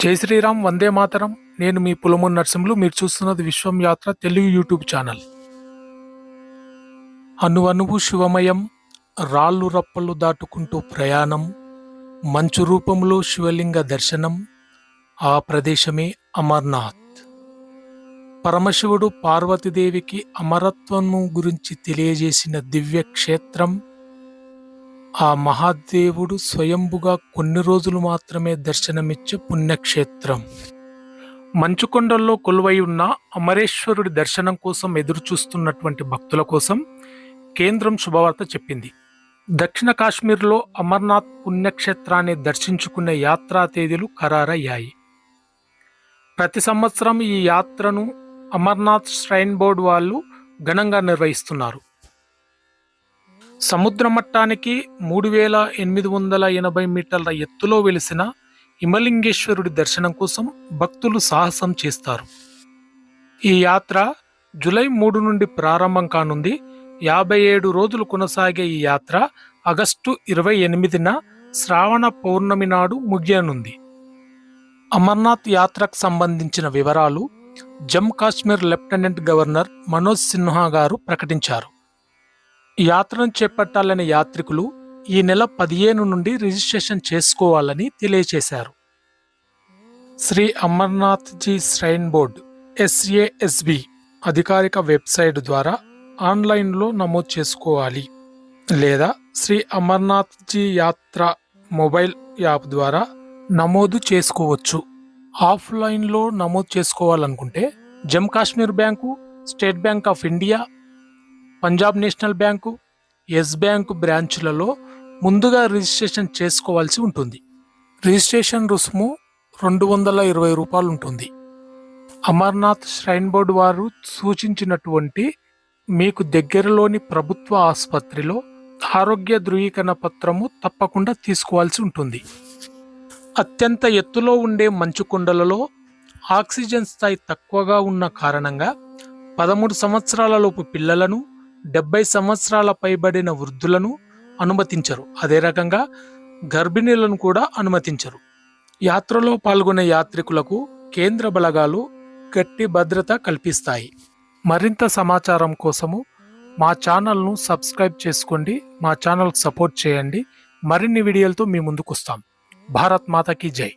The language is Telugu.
జై శ్రీరామ్, వందే మాతరం. నేను మీ పులమూరు నరసింహులు. మీరు చూస్తున్నది విశ్వం యాత్ర తెలుగు యూట్యూబ్ ఛానల్. అణువణువు శివమయం, రాళ్ళు రప్పలు దాటుకుంటూ ప్రయాణం, మంచు రూపంలో శివలింగ దర్శనం, ఆ ప్రదేశమే అమర్నాథ్. పరమశివుడు పార్వతీదేవికి అమరత్వము గురించి తెలియజేసిన దివ్య క్షేత్రం. ఆ మహాదేవుడు స్వయంభుగా కొన్ని రోజులు మాత్రమే దర్శనమిచ్చే పుణ్యక్షేత్రం. మంచుకొండల్లో కొలువై ఉన్న అమరేశ్వరుడి దర్శనం కోసం ఎదురుచూస్తున్నటువంటి భక్తుల కోసం కేంద్రం శుభవార్త చెప్పింది. దక్షిణ కాశ్మీర్లో అమర్నాథ్ పుణ్యక్షేత్రాన్ని దర్శించుకునే యాత్రా తేదీలు ఖరారయ్యాయి. ప్రతి సంవత్సరం ఈ యాత్రను అమర్నాథ్ శ్రైన్ బోర్డు వాళ్ళు ఘనంగా నిర్వహిస్తున్నారు. సముద్ర మట్టానికి 3880 మీటర్ల ఎత్తులో వెలిసిన హిమలింగేశ్వరుడి దర్శనం కోసం భక్తులు సాహసం చేస్తారు. ఈ యాత్ర జూలై 3 నుండి ప్రారంభం కానుంది. 57 రోజులు కొనసాగే ఈ యాత్ర ఆగస్టు 28న శ్రావణ పౌర్ణమి నాడు ముగియనుంది. అమర్నాథ్ యాత్రకు సంబంధించిన వివరాలు జమ్మూ కాశ్మీర్ లెఫ్టినెంట్ గవర్నర్ మనోజ్ సిన్హా గారు ప్రకటించారు. యాత్రను చేపట్టాలని యాత్రికులు ఈ నెల 15 నుండి రిజిస్ట్రేషన్ చేసుకోవాలని తెలియజేశారు. Shri Amarnath ji shrine board SASB అధికారిక వెబ్సైట్ ద్వారా ఆన్లైన్లో నమోదు చేసుకోవాలి, లేదా శ్రీ అమర్నాథ్ జీ యాత్ర మొబైల్ యాప్ ద్వారా నమోదు చేసుకోవచ్చు. ఆఫ్లైన్లో నమోదు చేసుకోవాలనుకుంటే Jammu Kashmir bank, state bank of India, Punjab national bank, yes bank బ్రాంచ్లలో ముందుగా రిజిస్ట్రేషన్ చేసుకోవాల్సి ఉంటుంది. రిజిస్ట్రేషన్ రుసుము 220 రూపాయలు ఉంటుంది. అమర్నాథ్ శ్రైన్ బోర్డు వారు సూచించినటువంటి మీకు దగ్గరలోని ప్రభుత్వ ఆసుపత్రిలో ఆరోగ్య ధృవీకరణ పత్రము తప్పకుండా తీసుకోవాల్సి ఉంటుంది. అత్యంత ఎత్తులో ఉండే మంచు కొండలలో ఆక్సిజన్ స్థాయి తక్కువగా ఉన్న కారణంగా 13 సంవత్సరాల లోపు పిల్లలను, 70 సంవత్సరాల పైబడిన వృద్ధులను అనుమతించరు. అదే రకంగా గర్భిణీలను కూడా అనుమతించరు. యాత్రలో పాల్గొనే యాత్రికులకు కేంద్ర బలగాలు గట్టి భద్రత కల్పిస్తాయి. మరింత సమాచారం కోసము మా ఛానల్ను సబ్స్క్రైబ్ చేసుకోండి. మా ఛానల్ సపోర్ట్ చేయండి. మరిన్ని వీడియోలతో మీ ముందుకు వస్తాం. భారత్ మాతాకి జై.